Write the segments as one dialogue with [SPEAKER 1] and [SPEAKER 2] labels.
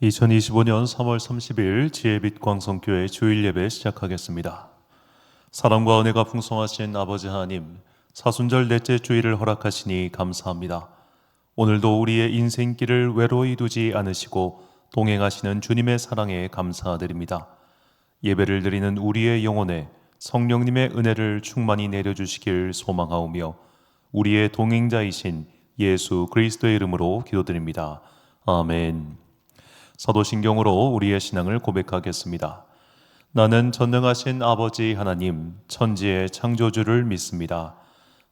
[SPEAKER 1] 2025년 3월 30일 지혜빛 광성교회 주일 예배 시작하겠습니다. 사랑과 은혜가 풍성하신 아버지 하나님, 사순절 넷째 주일을 허락하시니 감사합니다. 오늘도 우리의 인생길을 외로이 두지 않으시고 동행하시는 주님의 사랑에 감사드립니다. 예배를 드리는 우리의 영혼에 성령님의 은혜를 충만히 내려주시길 소망하오며 우리의 동행자이신 예수 그리스도의 이름으로 기도드립니다. 아멘. 사도신경으로 우리의 신앙을 고백하겠습니다. 나는 전능하신 아버지 하나님, 천지의 창조주를 믿습니다.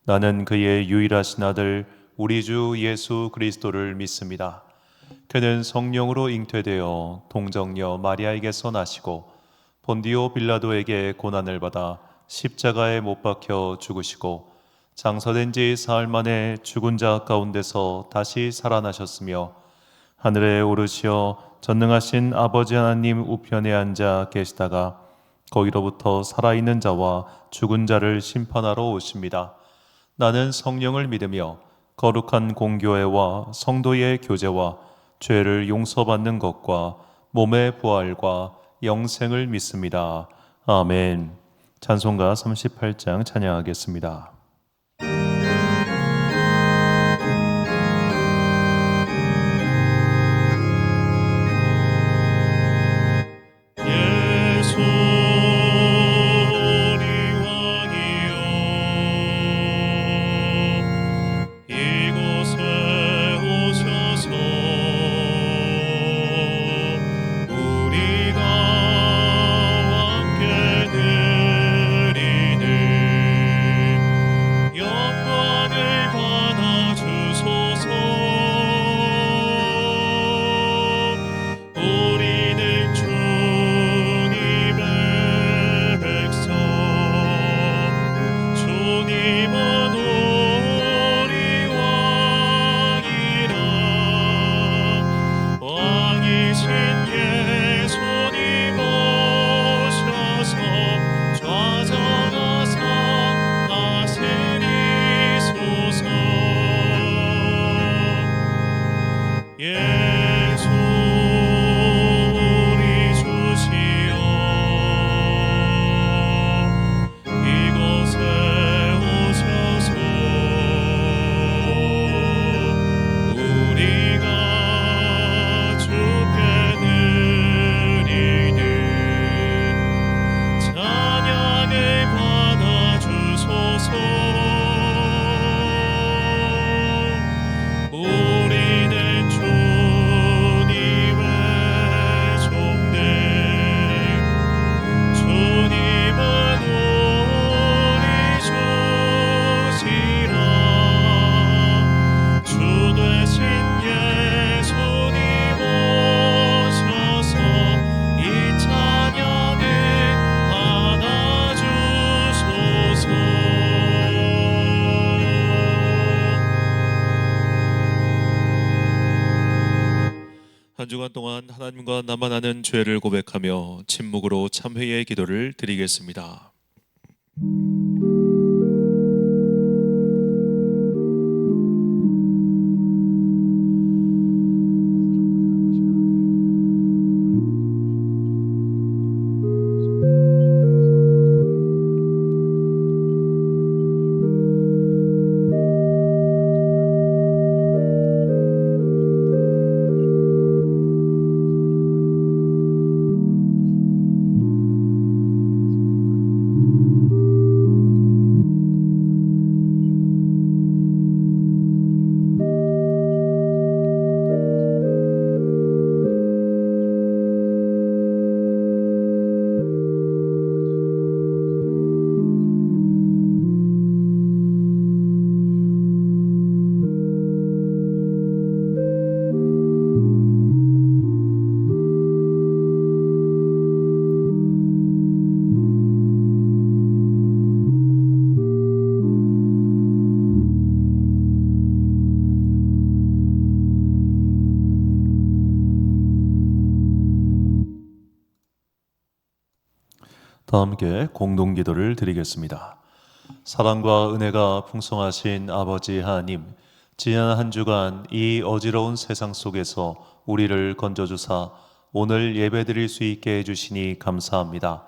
[SPEAKER 1] 나는 그의 유일하신 아들 우리 주 예수 그리스도를 믿습니다. 그는 성령으로 잉태되어 동정녀 마리아에게서 나시고 본디오 빌라도에게 고난을 받아 십자가에 못 박혀 죽으시고 장사된 지 사흘 만에 죽은 자 가운데서 다시 살아나셨으며 하늘에 오르시어 전능하신 아버지 하나님 우편에 앉아 계시다가 거기로부터 살아있는 자와 죽은 자를 심판하러 오십니다. 나는 성령을 믿으며 거룩한 공교회와 성도의 교제와 죄를 용서받는 것과 몸의 부활과 영생을 믿습니다. 아멘. 찬송가 38장 찬양하겠습니다.
[SPEAKER 2] 한 주간 동안 하나님과 나만 아는 죄를 고백하며 침묵으로 참회의 기도를 드리겠습니다.
[SPEAKER 1] 다 함께 공동기도를 드리겠습니다. 사랑과 은혜가 풍성하신 아버지 하나님, 지난 한 주간 이 어지러운 세상 속에서 우리를 건져주사 오늘 예배드릴 수 있게 해주시니 감사합니다.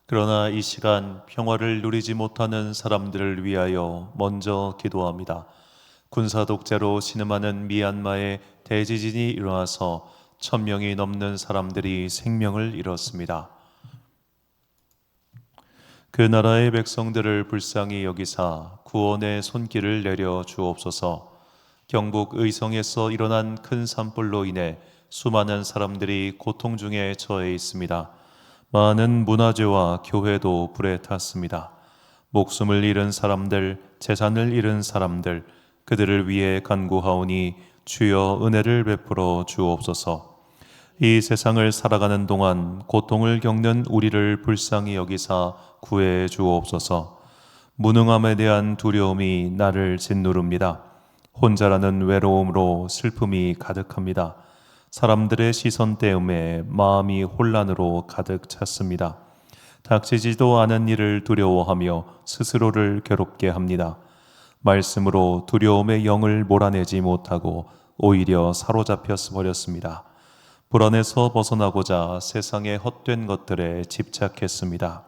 [SPEAKER 1] 그러나 이 시간 평화를 누리지 못하는 사람들을 위하여 먼저 기도합니다. 군사 독재로 신음하는 미얀마에 대지진이 일어나서 1,000명이 넘는 사람들이 생명을 잃었습니다. 그 나라의 백성들을 불쌍히 여기사 구원의 손길을 내려 주옵소서. 경북 의성에서 일어난 큰 산불로 인해 수많은 사람들이 고통 중에 처해 있습니다. 많은 문화재와 교회도 불에 탔습니다. 목숨을 잃은 사람들, 재산을 잃은 사람들, 그들을 위해 간구하오니 주여 은혜를 베풀어 주옵소서. 이 세상을 살아가는 동안 고통을 겪는 우리를 불쌍히 여기사 구해 주옵소서. 무능함에 대한 두려움이 나를 짓누릅니다. 혼자라는 외로움으로 슬픔이 가득합니다. 사람들의 시선 때문에 마음이 혼란으로 가득 찼습니다. 닥치지도 않은 일을 두려워하며 스스로를 괴롭게 합니다. 말씀으로 두려움의 영을 몰아내지 못하고 오히려 사로잡혀 버렸습니다. 불안에서 벗어나고자 세상의 헛된 것들에 집착했습니다.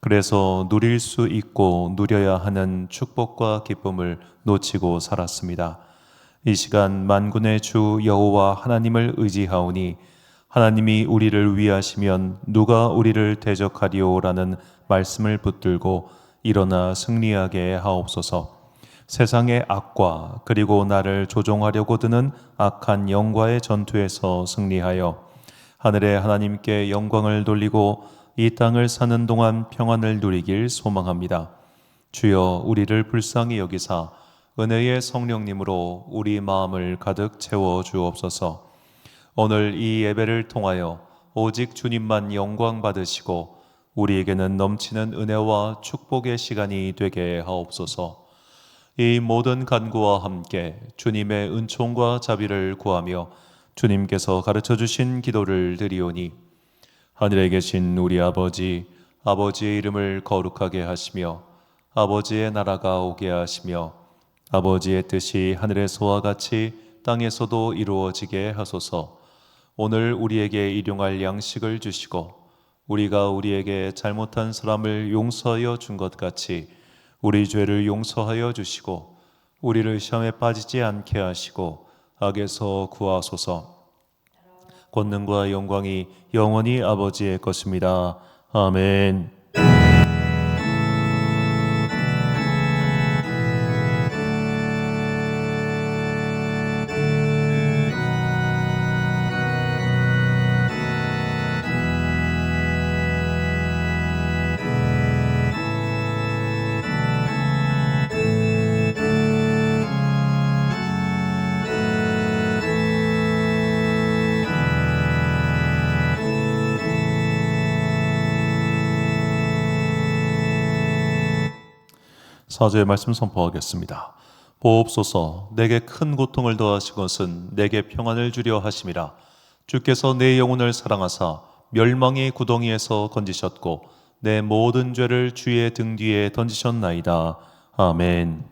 [SPEAKER 1] 그래서 누릴 수 있고 누려야 하는 축복과 기쁨을 놓치고 살았습니다. 이 시간 만군의 주 여호와 하나님을 의지하오니 하나님이 우리를 위하시면 누가 우리를 대적하리오라는 말씀을 붙들고 일어나 승리하게 하옵소서. 세상의 악과 그리고 나를 조종하려고 드는 악한 영과의 전투에서 승리하여 하늘의 하나님께 영광을 돌리고 이 땅을 사는 동안 평안을 누리길 소망합니다. 주여 우리를 불쌍히 여기사 은혜의 성령님으로 우리 마음을 가득 채워 주옵소서. 오늘 이 예배를 통하여 오직 주님만 영광 받으시고 우리에게는 넘치는 은혜와 축복의 시간이 되게 하옵소서. 이 모든 간구와 함께 주님의 은총과 자비를 구하며 주님께서 가르쳐 주신 기도를 드리오니 하늘에 계신 우리 아버지, 아버지의 이름을 거룩하게 하시며 아버지의 나라가 오게 하시며 아버지의 뜻이 하늘에서와 같이 땅에서도 이루어지게 하소서. 오늘 우리에게 일용할 양식을 주시고 우리가 우리에게 잘못한 사람을 용서하여 준 것 같이 우리 죄를 용서하여 주시고 우리를 시험에 빠지지 않게 하시고 악에서 구하소서. 권능과 영광이 영원히 아버지의 것입니다. 아멘. 사죄의 말씀 선포하겠습니다. 보옵소서. 내게 큰 고통을 더하신 것은 내게 평안을 주려 하심이라. 주께서 내 영혼을 사랑하사 멸망의 구덩이에서 건지셨고 내 모든 죄를 주의 등 뒤에 던지셨나이다. 아멘.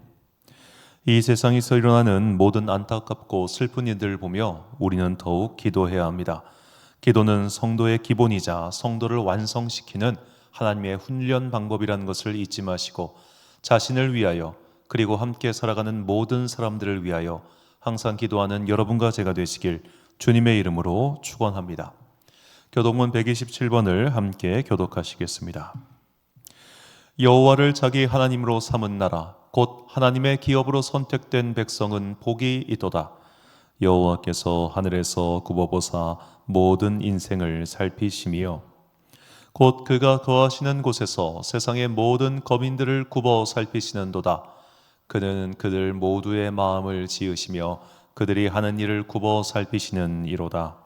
[SPEAKER 1] 이 세상에서 일어나는 모든 안타깝고 슬픈 일들을 보며 우리는 더욱 기도해야 합니다. 기도는 성도의 기본이자 성도를 완성시키는 하나님의 훈련 방법이라는 것을 잊지 마시고 자신을 위하여 그리고 함께 살아가는 모든 사람들을 위하여 항상 기도하는 여러분과 제가 되시길 주님의 이름으로 축원합니다. 교독문 127번을 함께 교독하시겠습니다. 여호와를 자기 하나님으로 삼은 나라 곧 하나님의 기업으로 선택된 백성은 복이 있도다. 여호와께서 하늘에서 굽어보사 모든 인생을 살피시며 곧 그가 거하시는 곳에서 세상의 모든 거민들을 굽어 살피시는도다. 그는 그들 모두의 마음을 지으시며 그들이 하는 일을 굽어 살피시는 이로다.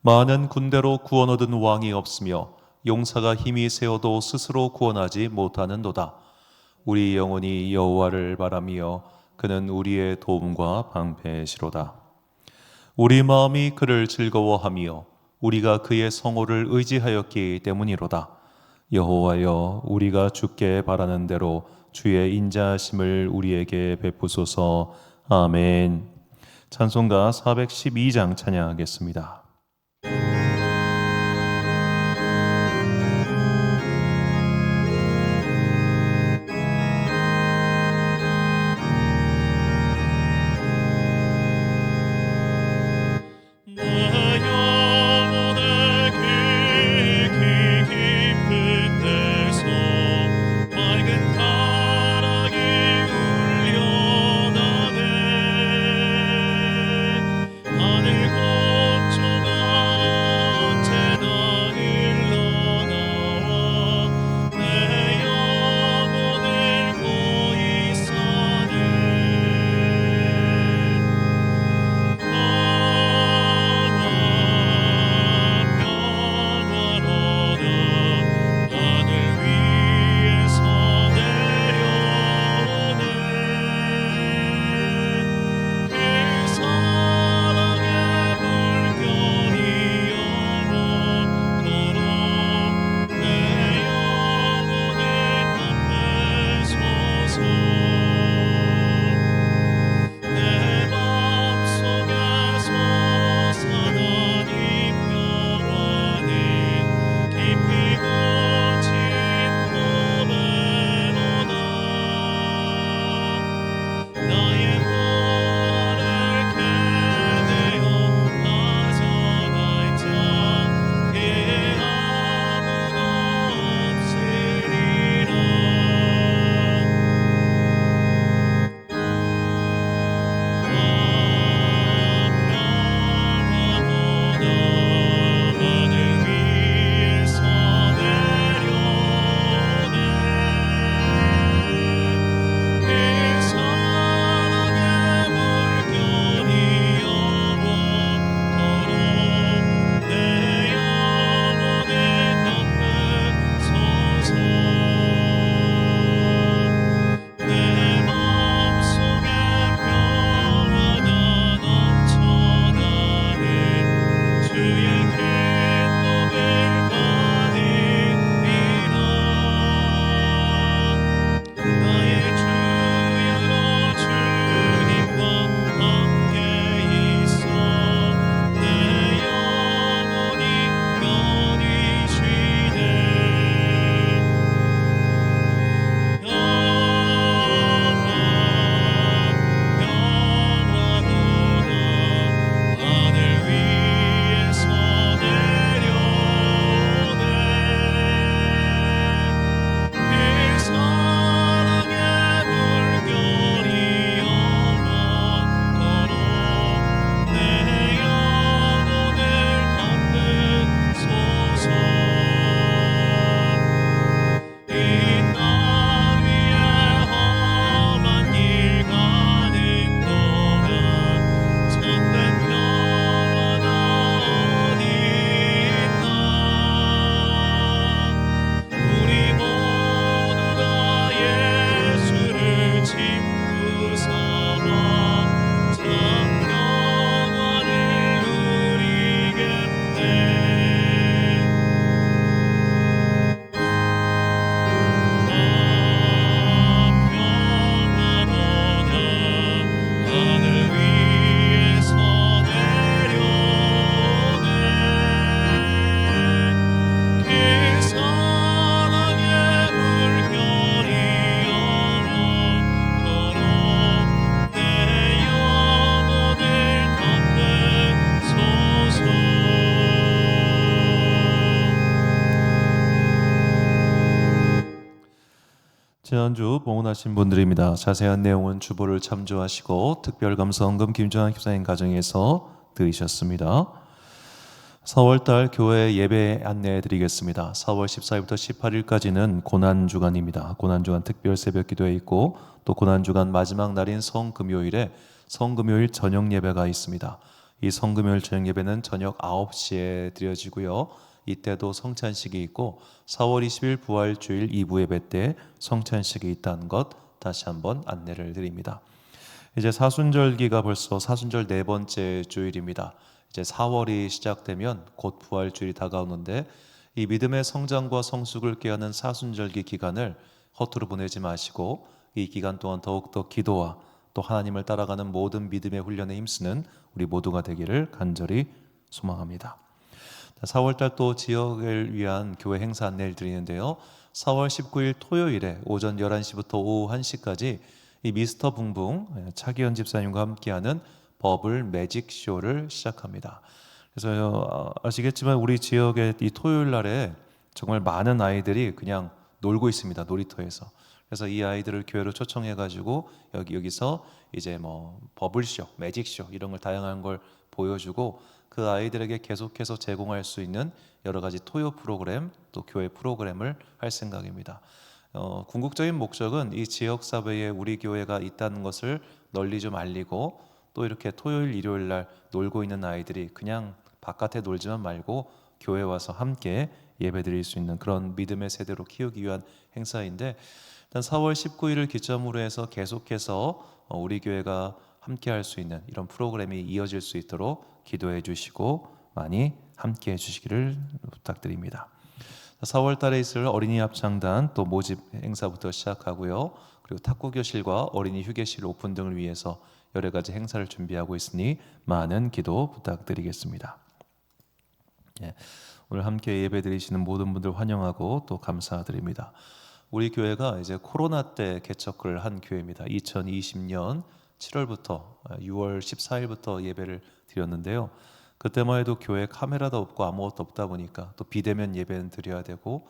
[SPEAKER 1] 많은 군대로 구원 얻은 왕이 없으며 용사가 힘이 세어도 스스로 구원하지 못하는도다. 우리 영혼이 여호와를 바라며 그는 우리의 도움과 방패시로다. 우리 마음이 그를 즐거워하며 우리가 그의 성호를 의지하였기 때문이로다. 여호와여, 우리가 주께 바라는 대로 주의 인자하심을 우리에게 베푸소서. 아멘. 찬송가 412장 찬양하겠습니다. 지난주 봉헌하신 분들입니다. 자세한 내용은 주보를 참조하시고 특별감사헌금 김정환 집사님 가정에서 들으셨습니다. 4월달 교회 예배 안내해 드리겠습니다. 4월 14일부터 18일까지는 고난주간입니다. 고난주간 특별 새벽 기도회 있고 또 고난주간 마지막 날인 성금요일에 성금요일 저녁 예배가 있습니다. 이 성금요일 저녁 예배는 저녁 9시에 드려지고요. 이때도 성찬식이 있고 4월 20일 부활주일 2부 예배 때 성찬식이 있다는 것 다시 한번 안내를 드립니다. 이제 사순절기가 벌써 사순절 네 번째 주일입니다. 이제 4월이 시작되면 곧 부활주일이 다가오는데 이 믿음의 성장과 성숙을 꾀하는 사순절기 기간을 허투루 보내지 마시고 이 기간 동안 더욱더 기도와 또 하나님을 따라가는 모든 믿음의 훈련에 힘쓰는 우리 모두가 되기를 간절히 소망합니다. 4월달 또 지역을 위한 교회 행사 안내를 드리는데요. 4월 19일 토요일에 오전 11시부터 오후 1시까지 이 미스터 붕붕 차기현 집사님과 함께하는 버블 매직 쇼를 시작합니다. 그래서 아시겠지만 우리 지역의 이 토요일 날에 정말 많은 아이들이 그냥 놀고 있습니다. 놀이터에서. 그래서 이 아이들을 교회로 초청해 가지고 여기서 이제 뭐 버블쇼, 매직쇼 이런 걸 다양한 걸 보여주고 그 아이들에게 계속해서 제공할 수 있는 여러 가지 토요 프로그램 또 교회 프로그램을 할 생각입니다. 궁극적인 목적은 이 지역 사회에 우리 교회가 있다는 것을 널리 좀 알리고 또 이렇게 토요일 일요일 날 놀고 있는 아이들이 그냥 바깥에 놀지만 말고 교회 와서 함께 예배드릴 수 있는 그런 믿음의 세대로 키우기 위한 행사인데 일단 4월 19일을 기점으로 해서 계속해서 우리 교회가 함께 할 수 있는 이런 프로그램이 이어질 수 있도록 기도해 주시고 많이 함께 해 주시기를 부탁드립니다. 4월 달에 있을 어린이 합창단 또 모집 행사부터 시작하고요. 그리고 탁구 교실과 어린이 휴게실 오픈 등을 위해서 여러 가지 행사를 준비하고 있으니 많은 기도 부탁드리겠습니다. 예, 오늘 함께 예배드리시는 모든 분들 환영하고 또 감사드립니다. 우리 교회가 이제 코로나 때 개척을 한 교회입니다. 2020년 7월부터 6월 14일부터 예배를 드렸는데요. 그때만 해도 교회 카메라도 없고 아무것도 없다 보니까 또 비대면 예배는 드려야 되고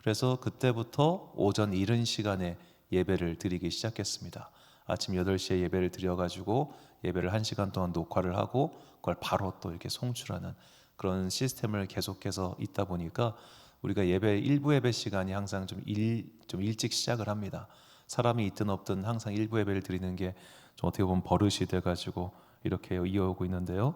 [SPEAKER 1] 그래서 그때부터 오전 이른 시간에 예배를 드리기 시작했습니다. 아침 8시에 예배를 드려가지고 예배를 1시간 동안 녹화를 하고 그걸 바로 또 이렇게 송출하는 그런 시스템을 계속해서 있다 보니까 우리가 일부 예배 시간이 항상 좀 일찍 시작을 합니다. 사람이 있든 없든 항상 일부 예배를 드리는 게 좀 어떻게 보면 버릇이 돼가지고 이렇게 이어오고 있는데요.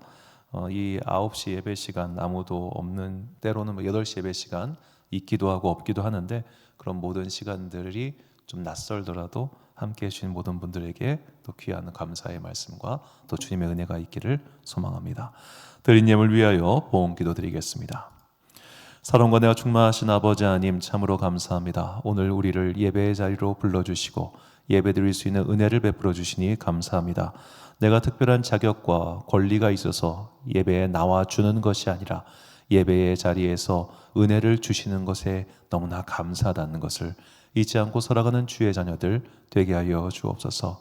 [SPEAKER 1] 이 9시 예배 시간 아무도 없는 때로는 8시 예배 시간 있기도 하고 없기도 하는데 그런 모든 시간들이 좀 낯설더라도 함께 해주신 모든 분들에게 또 귀한 감사의 말씀과 또 주님의 은혜가 있기를 소망합니다. 드린 예물 위하여 보험 기도 드리겠습니다. 사랑과 은혜가 충만하신 아버지 하나님 참으로 감사합니다. 오늘 우리를 예배의 자리로 불러주시고 예배드릴 수 있는 은혜를 베풀어 주시니 감사합니다. 내가 특별한 자격과 권리가 있어서 예배에 나와주는 것이 아니라 예배의 자리에서 은혜를 주시는 것에 너무나 감사하다는 것을 잊지 않고 살아가는 주의 자녀들 되게 하여 주옵소서.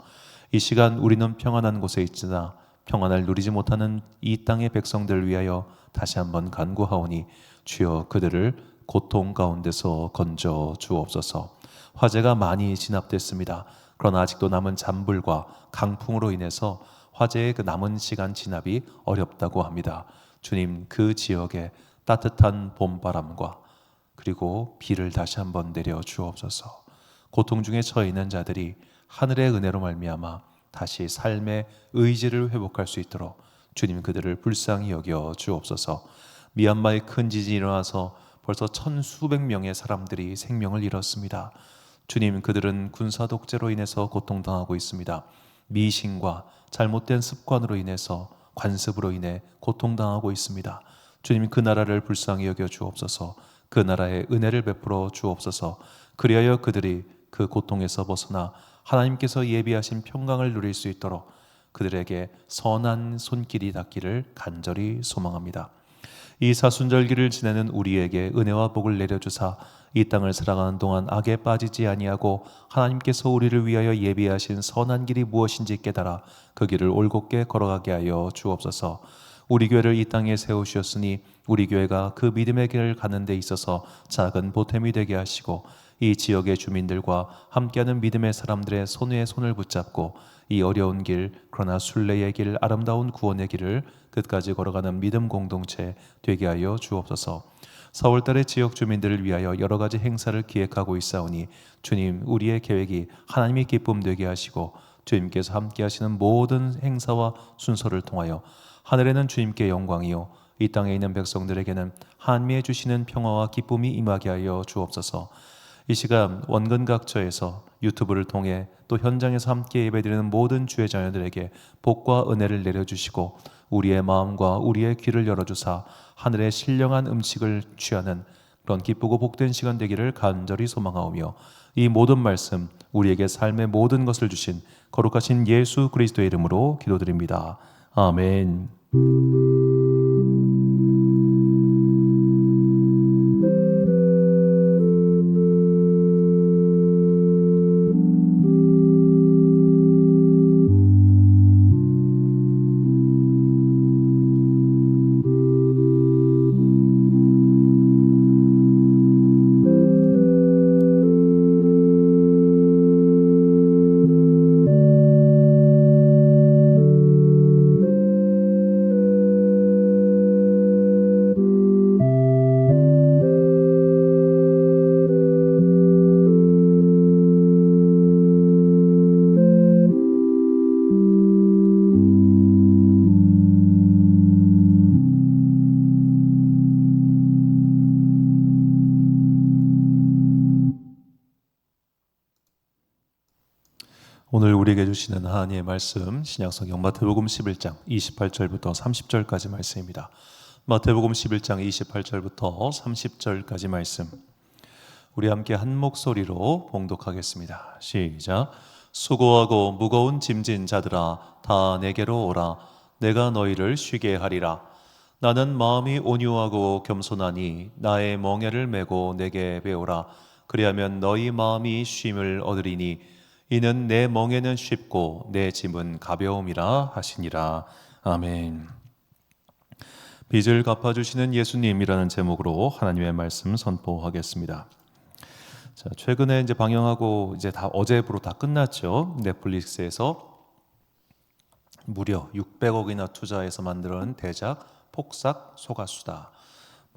[SPEAKER 1] 이 시간 우리는 평안한 곳에 있으나 평안을 누리지 못하는 이 땅의 백성들을 위하여 다시 한번 간구하오니 주여 그들을 고통 가운데서 건져 주옵소서. 화재가 많이 진압됐습니다. 그러나 아직도 남은 잔불과 강풍으로 인해서 화재의 그 남은 시간 진압이 어렵다고 합니다. 주님 그 지역에 따뜻한 봄바람과 그리고 비를 다시 한번 내려 주옵소서. 고통 중에 처해 있는 자들이 하늘의 은혜로 말미암아 다시 삶의 의지를 회복할 수 있도록 주님 그들을 불쌍히 여겨 주옵소서. 미얀마에 큰 지진이 일어나서 벌써 천수백 명의 사람들이 생명을 잃었습니다. 주님 그들은 군사 독재로 인해서 고통당하고 있습니다. 미신과 잘못된 습관으로 인해서 관습으로 인해 고통당하고 있습니다. 주님 그 나라를 불쌍히 여겨 주옵소서. 그 나라에 은혜를 베풀어 주옵소서. 그리하여 그들이 그 고통에서 벗어나 하나님께서 예비하신 평강을 누릴 수 있도록 그들에게 선한 손길이 닿기를 간절히 소망합니다. 이 사순절기를 지내는 우리에게 은혜와 복을 내려주사 이 땅을 살아가는 동안 악에 빠지지 아니하고 하나님께서 우리를 위하여 예비하신 선한 길이 무엇인지 깨달아 그 길을 올곧게 걸어가게 하여 주옵소서. 우리 교회를 이 땅에 세우셨으니 우리 교회가 그 믿음의 길을 가는 데 있어서 작은 보탬이 되게 하시고 이 지역의 주민들과 함께하는 믿음의 사람들의 손에 손을 붙잡고 이 어려운 길 그러나 순례의 길 아름다운 구원의 길을 끝까지 걸어가는 믿음 공동체 되게 하여 주옵소서. 4월달에 지역 주민들을 위하여 여러 가지 행사를 기획하고 있사오니 주님 우리의 계획이 하나님의 기쁨 되게 하시고 주님께서 함께 하시는 모든 행사와 순서를 통하여 하늘에는 주님께 영광이요 이 땅에 있는 백성들에게는 하나님의 주시는 평화와 기쁨이 임하게 하여 주옵소서. 이 시간 원근 각처에서 유튜브를 통해 또 현장에서 함께 예배드리는 모든 주의 자녀들에게 복과 은혜를 내려주시고 우리의 마음과 우리의 귀를 열어주사 하늘의 신령한 음식을 취하는 그런 기쁘고 복된 시간 되기를 간절히 소망하오며 이 모든 말씀 우리에게 삶의 모든 것을 주신 거룩하신 예수 그리스도의 이름으로 기도드립니다. 아멘. 오늘 우리에게 주시는 하나님의 말씀 신약성경 마태복음 11장 28절부터 30절까지 말씀입니다. 마태복음 11장 28절부터 30절까지 말씀 우리 함께 한 목소리로 봉독하겠습니다. 시작. 수고하고 무거운 짐진 자들아 다 내게로 오라. 내가 너희를 쉬게 하리라. 나는 마음이 온유하고 겸손하니 나의 멍에를 메고 내게 배우라. 그리하면 너희 마음이 쉼을 얻으리니 이는 내 멍에는 쉽고 내 짐은 가벼움이라 하시니라. 아멘. 빚을 갚아주시는 예수님이라는 제목으로 하나님의 말씀 선포하겠습니다. 자, 최근에 이제 방영하고 이제 다 어제부로 다 끝났죠. 넷플릭스에서 무려 600억이나 투자해서 만든 대작 폭삭 소가수다.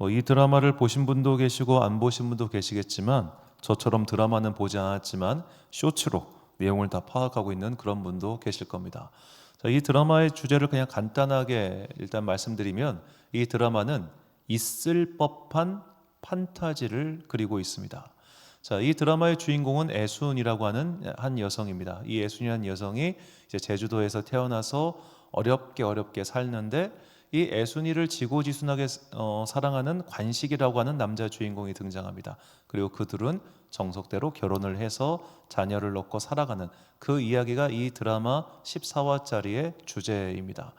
[SPEAKER 1] 이 드라마를 보신 분도 계시고 안 보신 분도 계시겠지만 저처럼 드라마는 보지 않았지만 쇼츠로 내용을 다 파악하고 있는 그런 분도 계실 겁니다. 자, 이 드라마의 주제를 그냥 간단하게 일단 말씀드리면 이 드라마는 있을 법한 판타지를 그리고 있습니다. 자, 이 드라마의 주인공은 애순이라고 하는 한 여성입니다. 이 애순이라는 여성이 이제 제주도에서 태어나서 어렵게 살는데 이 애순이를 지고지순하게 사랑하는 관식이라고 하는 남자 주인공이 등장합니다. 그리고 그들은 정석대로 결혼을 해서 자녀를 낳고 살아가는 그 이야기가 이 드라마 14화짜리의 주제입니다.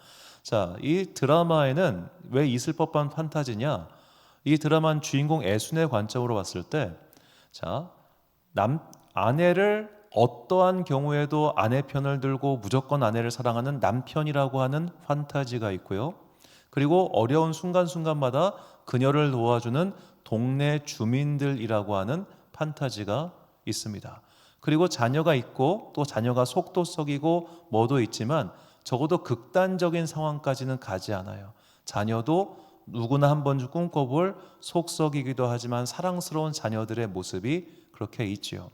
[SPEAKER 1] 자, 이 드라마에는 왜 있을 법한 판타지냐? 이 드라마는 주인공 애순의 관점으로 봤을 때, 자, 아내를 어떠한 경우에도 아내 편을 들고 무조건 아내를 사랑하는 남편이라고 하는 판타지가 있고요. 그리고 어려운 순간순간마다 그녀를 도와주는 동네 주민들이라고 하는 판타지가 있습니다. 그리고 자녀가 있고 또 자녀가 속도 썩이고 뭐도 있지만 적어도 극단적인 상황까지는 가지 않아요. 자녀도 누구나 한 번쯤 꿈꿔볼 속 썩이기도 하지만 사랑스러운 자녀들의 모습이 그렇게 있지요.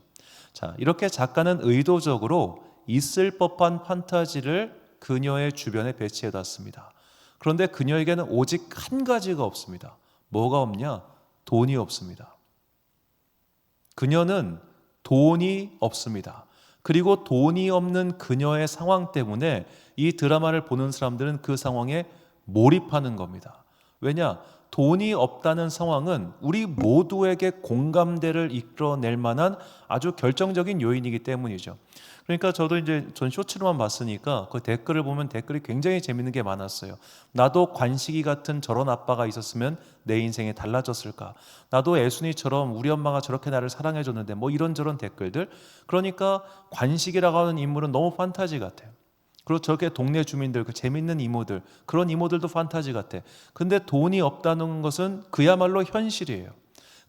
[SPEAKER 1] 자, 이렇게 작가는 의도적으로 있을 법한 판타지를 그녀의 주변에 배치해 놨습니다. 그런데 그녀에게는 오직 한 가지가 없습니다. 뭐가 없냐? 돈이 없습니다. 그녀는 돈이 없습니다. 그리고 돈이 없는 그녀의 상황 때문에 이 드라마를 보는 사람들은 그 상황에 몰입하는 겁니다. 왜냐? 돈이 없다는 상황은 우리 모두에게 공감대를 이끌어낼 만한 아주 결정적인 요인이기 때문이죠. 그러니까 저도 이제 전 쇼츠로만 봤으니까 그 댓글을 보면 댓글이 굉장히 재밌는 게 많았어요. 나도 관식이 같은 저런 아빠가 있었으면 내 인생이 달라졌을까? 나도 애순이처럼 우리 엄마가 저렇게 나를 사랑해줬는데 뭐 이런저런 댓글들. 그러니까 관식이라고 하는 인물은 너무 판타지 같아요. 그리고 저렇게 동네 주민들, 그 재밌는 이모들, 그런 이모들도 판타지 같아. 근데 돈이 없다는 것은 그야말로 현실이에요.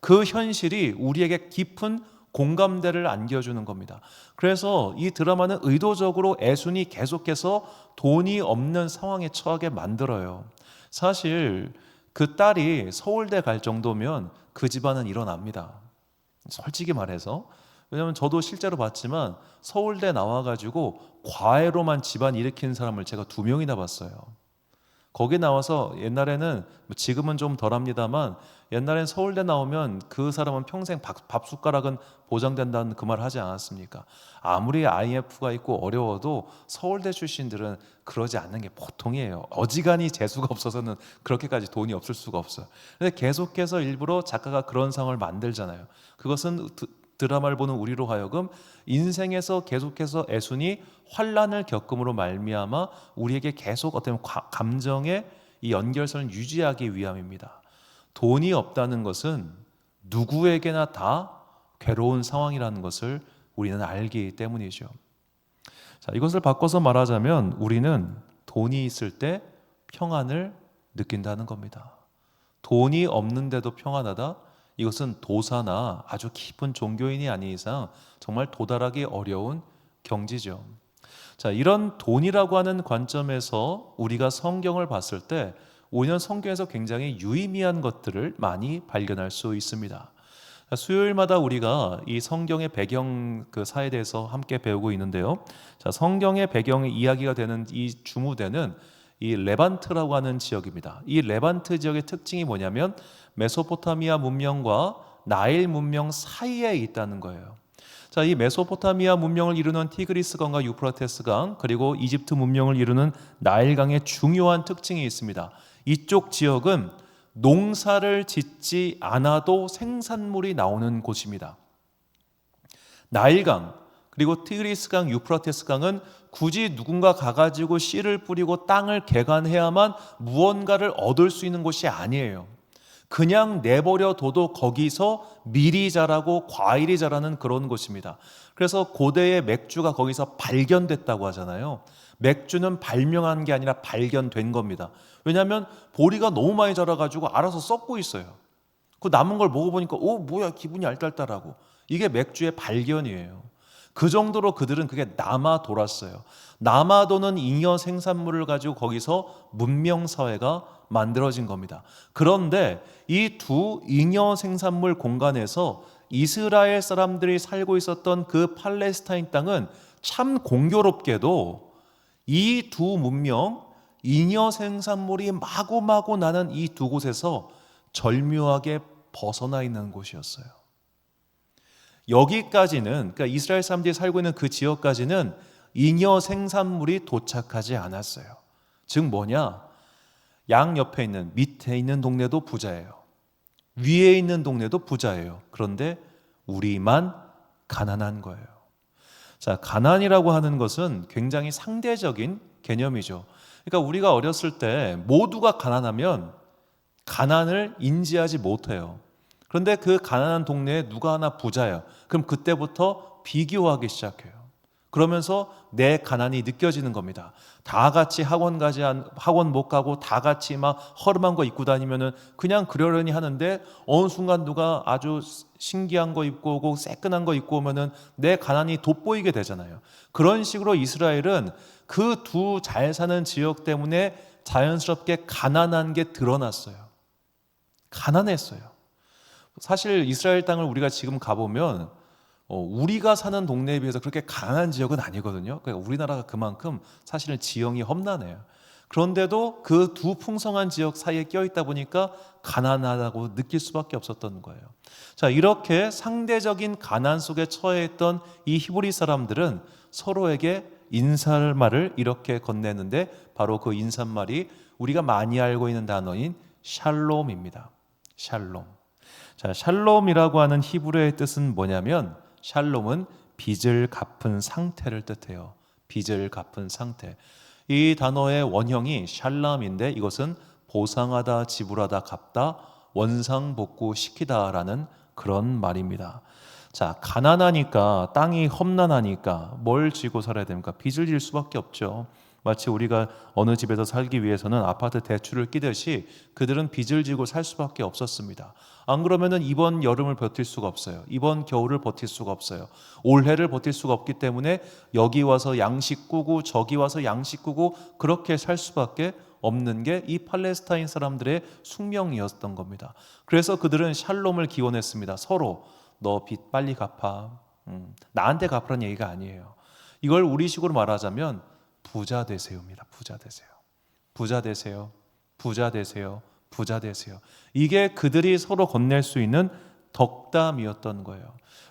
[SPEAKER 1] 그 현실이 우리에게 깊은 공감대를 안겨주는 겁니다. 그래서 이 드라마는 의도적으로 애순이 계속해서 돈이 없는 상황에 처하게 만들어요. 사실 그 딸이 서울대 갈 정도면 그 집안은 일어납니다. 솔직히 말해서. 왜냐하면 저도 실제로 봤지만 서울대 나와가지고 과외로만 집안 일으키는 사람을 제가 2명이나 봤어요. 거기 나와서 옛날에는 지금은 좀 덜합니다만 옛날엔 서울대 나오면 그 사람은 평생 밥 숟가락은 보장된다는 그 말 하지 않았습니까? 아무리 IMF가 있고 어려워도 서울대 출신들은 그러지 않는 게 보통이에요. 어지간히 재수가 없어서는 그렇게까지 돈이 없을 수가 없어요. 근데 계속해서 일부러 작가가 그런 상황을 만들잖아요. 그것은 드라마를 보는 우리로 하여금 인생에서 계속해서 애순이 환란을 겪음으로 말미암아 우리에게 계속 어떤 감정의 이 연결선을 유지하기 위함입니다. 돈이 없다는 것은 누구에게나 다 괴로운 상황이라는 것을 우리는 알기 때문이죠. 자, 이것을 바꿔서 말하자면 우리는 돈이 있을 때 평안을 느낀다는 겁니다. 돈이 없는데도 평안하다? 이것은 도사나 아주 깊은 종교인이 아닌 이상 정말 도달하기 어려운 경지죠. 자, 이런 돈이라고 하는 관점에서 우리가 성경을 봤을 때 오히려 성경에서 굉장히 유의미한 것들을 많이 발견할 수 있습니다. 수요일마다 우리가 이 성경의 배경 그 사에 대해서 함께 배우고 있는데요. 자, 성경의 배경 이야기가 되는 이 주무대는 이 레반트라고 하는 지역입니다. 이 레반트 지역의 특징이 뭐냐면 메소포타미아 문명과 나일 문명 사이에 있다는 거예요. 자, 이 메소포타미아 문명을 이루는 티그리스 강과 유프라테스 강, 그리고 이집트 문명을 이루는 나일 강의 중요한 특징이 있습니다. 이쪽 지역은 농사를 짓지 않아도 생산물이 나오는 곳입니다. 나일강 그리고 티그리스강, 유프라테스강은 굳이 누군가 가가지고 씨를 뿌리고 땅을 개간해야만 무언가를 얻을 수 있는 곳이 아니에요. 그냥 내버려 둬도 거기서 밀이 자라고 과일이 자라는 그런 곳입니다. 그래서 고대의 맥주가 거기서 발견됐다고 하잖아요. 맥주는 발명한 게 아니라 발견된 겁니다. 왜냐하면 보리가 너무 많이 자라가지고 알아서 썩고 있어요. 그 남은 걸 먹어보니까 뭐야 기분이 알딸딸하고, 이게 맥주의 발견이에요. 그 정도로 그들은 그게 남아 돌았어요. 남아 도는 잉여 생산물을 가지고 거기서 문명사회가 만들어진 겁니다. 그런데 이 두 잉여 생산물 공간에서 이스라엘 사람들이 살고 있었던 그 팔레스타인 땅은 참 공교롭게도 이 두 문명, 잉여 생산물이 마구마구 나는 이 두 곳에서 절묘하게 벗어나 있는 곳이었어요. 여기까지는, 그러니까 이스라엘 사람들이 살고 있는 그 지역까지는 잉여 생산물이 도착하지 않았어요. 즉 뭐냐? 양 옆에 있는, 밑에 있는 동네도 부자예요. 위에 있는 동네도 부자예요. 그런데 우리만 가난한 거예요. 자, 가난이라고 하는 것은 굉장히 상대적인 개념이죠. 그러니까 우리가 어렸을 때 모두가 가난하면 가난을 인지하지 못해요. 그런데 그 가난한 동네에 누가 하나 부자예요. 그럼 그때부터 비교하기 시작해요. 그러면서 내 가난이 느껴지는 겁니다. 다 같이 학원 못 가고 다 같이 막 허름한 거 입고 다니면은 그냥 그러려니 하는데 어느 순간 누가 아주 신기한 거 입고 오고 새끈한 거 입고 오면은 내 가난이 돋보이게 되잖아요. 그런 식으로 이스라엘은 그 두 잘 사는 지역 때문에 자연스럽게 가난한 게 드러났어요. 가난했어요. 사실 이스라엘 땅을 우리가 지금 가보면 우리가 사는 동네에 비해서 그렇게 가난한 지역은 아니거든요. 그러니까 우리나라가 그만큼 사실은 지형이 험난해요. 그런데도 그 두 풍성한 지역 사이에 껴있다 보니까 가난하다고 느낄 수밖에 없었던 거예요. 자, 이렇게 상대적인 가난 속에 처해 있던 이 히브리 사람들은 서로에게 인사말을 이렇게 건네는데 바로 그 인사말이 우리가 많이 알고 있는 단어인 샬롬입니다. 샬롬. 자, 샬롬이라고 하는 히브리어의 뜻은 뭐냐면 샬롬은 빚을 갚은 상태를 뜻해요. 빚을 갚은 상태. 이 단어의 원형이 샬람인데 이것은 보상하다, 지불하다, 갚다, 원상복구시키다라는 그런 말입니다. 자, 가난하니까, 땅이 험난하니까 뭘 지고 살아야 됩니까? 빚을 질 수밖에 없죠. 마치 우리가 어느 집에서 살기 위해서는 아파트 대출을 끼듯이 그들은 빚을 지고 살 수밖에 없었습니다. 안 그러면은 이번 여름을 버틸 수가 없어요. 이번 겨울을 버틸 수가 없어요. 올해를 버틸 수가 없기 때문에 여기 와서 양식 꾸고 저기 와서 양식 꾸고 그렇게 살 수밖에 없는 게 이 팔레스타인 사람들의 숙명이었던 겁니다. 그래서 그들은 샬롬을 기원했습니다. 서로 너 빚 빨리 갚아. 나한테 갚으라는 얘기가 아니에요. 이걸 우리식으로 말하자면 부자 되세요입니다. 부자 되세요. 부자 되세요. 부자 되세요. 부자 되세요. 이게 그들이 서로 건넬 수 있는 덕담이었던 거예요.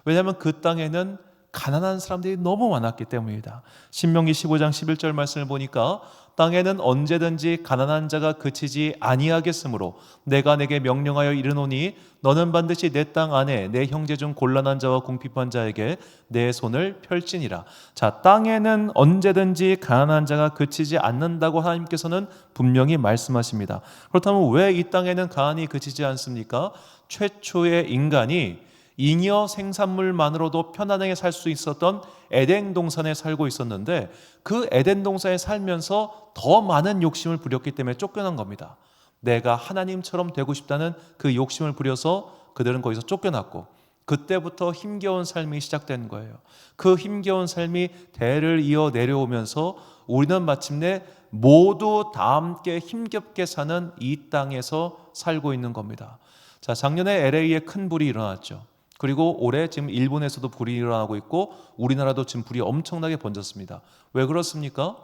[SPEAKER 1] 왜냐하면 그 땅에는 가난한 사람들이 너무 많았기 때문이다. 신명기 15장 11절 말씀을 보니까 땅에는 언제든지 가난한 자가 그치지 아니하겠으므로 내가 내게 명령하여 이르노니 너는 반드시 내 땅 안에 내 형제 중 곤란한 자와 궁핍한 자에게 내 손을 펼지니라. 자, 땅에는 언제든지 가난한 자가 그치지 않는다고 하나님께서는 분명히 말씀하십니다. 그렇다면 왜 이 땅에는 가난이 그치지 않습니까? 최초의 인간이 잉여 생산물만으로도 편안하게 살 수 있었던 에덴 동산에 살고 있었는데 그 에덴 동산에 살면서 더 많은 욕심을 부렸기 때문에 쫓겨난 겁니다. 내가 하나님처럼 되고 싶다는 그 욕심을 부려서 그들은 거기서 쫓겨났고 그때부터 힘겨운 삶이 시작된 거예요. 그 힘겨운 삶이 대를 이어 내려오면서 우리는 마침내 모두 다 함께 힘겹게 사는 이 땅에서 살고 있는 겁니다. 자, 작년에 LA에 큰 불이 일어났죠. 그리고 올해 지금 일본에서도 불이 일어나고 있고 우리나라도 지금 불이 엄청나게 번졌습니다. 왜 그렇습니까?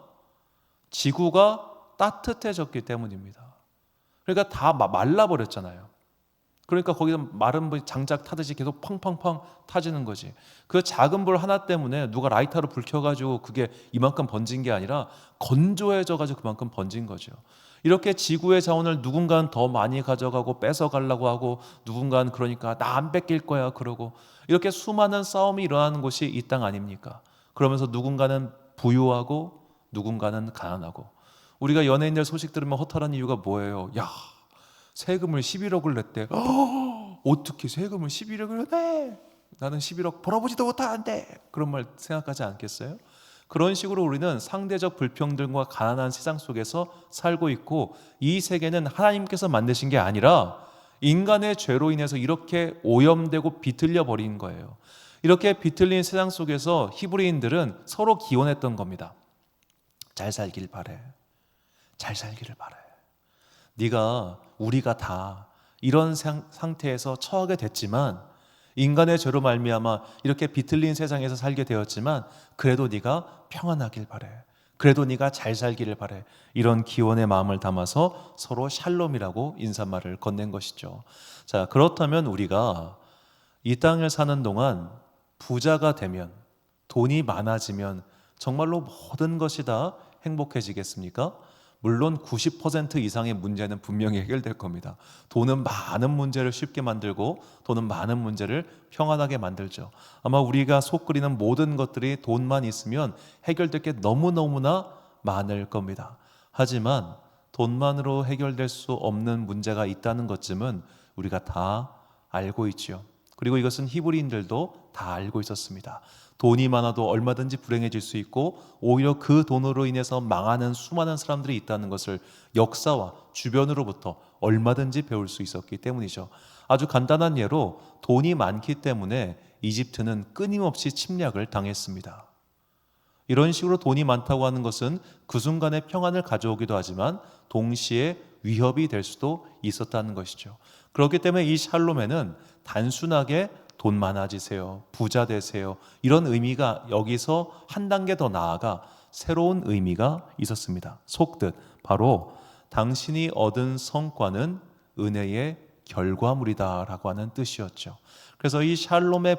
[SPEAKER 1] 지구가 따뜻해졌기 때문입니다. 그러니까 다 말라버렸잖아요. 그러니까 거기서 마른 불이 장작 타듯이 계속 팡팡팡 타지는 거지. 그 작은 불 하나 때문에 누가 라이터로 불 켜가지고 그게 이만큼 번진 게 아니라 건조해져가지고 그만큼 번진 거죠. 이렇게 지구의 자원을 누군가는 더 많이 가져가고 뺏어가려고 하고 누군가는 그러니까 나 안 뺏길 거야 그러고 이렇게 수많은 싸움이 일어나는 곳이 이 땅 아닙니까? 그러면서 누군가는 부유하고 누군가는 가난하고 우리가 연예인들 소식 들으면 허탈한 이유가 뭐예요? 야, 세금을 11억을 냈대. 어떻게 세금을 11억을 내? 나는 11억 벌어보지도 못하는데 그런 말 생각하지 않겠어요? 그런 식으로 우리는 상대적 불평등과 가난한 세상 속에서 살고 있고 이 세계는 하나님께서 만드신 게 아니라 인간의 죄로 인해서 이렇게 오염되고 비틀려 버린 거예요. 이렇게 비틀린 세상 속에서 히브리인들은 서로 기원했던 겁니다. 잘 살길 바래. 잘 살기를 바래. 네가 우리가 다 이런 상태에서 처하게 됐지만 인간의 죄로 말미암아 이렇게 비틀린 세상에서 살게 되었지만 그래도 네가 평안하길 바래. 그래도 네가 잘 살기를 바래. 이런 기원의 마음을 담아서 서로 샬롬이라고 인사말을 건넨 것이죠. 자, 그렇다면 우리가 이 땅을 사는 동안 부자가 되면 돈이 많아지면 정말로 모든 것이 다 행복해지겠습니까? 물론 90% 이상의 문제는 분명히 해결될 겁니다. 돈은 많은 문제를 쉽게 만들고 돈은 많은 문제를 평안하게 만들죠. 아마 우리가 속 끓이는 모든 것들이 돈만 있으면 해결될 게 너무너무나 많을 겁니다. 하지만 돈만으로 해결될 수 없는 문제가 있다는 것쯤은 우리가 다 알고 있지요. 그리고 이것은 히브리인들도 다 알고 있었습니다. 돈이 많아도 얼마든지 불행해질 수 있고 오히려 그 돈으로 인해서 망하는 수많은 사람들이 있다는 것을 역사와 주변으로부터 얼마든지 배울 수 있었기 때문이죠. 아주 간단한 예로 돈이 많기 때문에 이집트는 끊임없이 침략을 당했습니다. 이런 식으로 돈이 많다고 하는 것은 그 순간에 평안을 가져오기도 하지만 동시에 위협이 될 수도 있었다는 것이죠. 그렇기 때문에 이 샬롬에는 단순하게 돈 많아지세요, 부자 되세요 이런 의미가 여기서 한 단계 더 나아가 새로운 의미가 있었습니다. 속뜻 바로 당신이 얻은 성과는 은혜의 결과물이다라고 하는 뜻이었죠. 그래서 이 샬롬의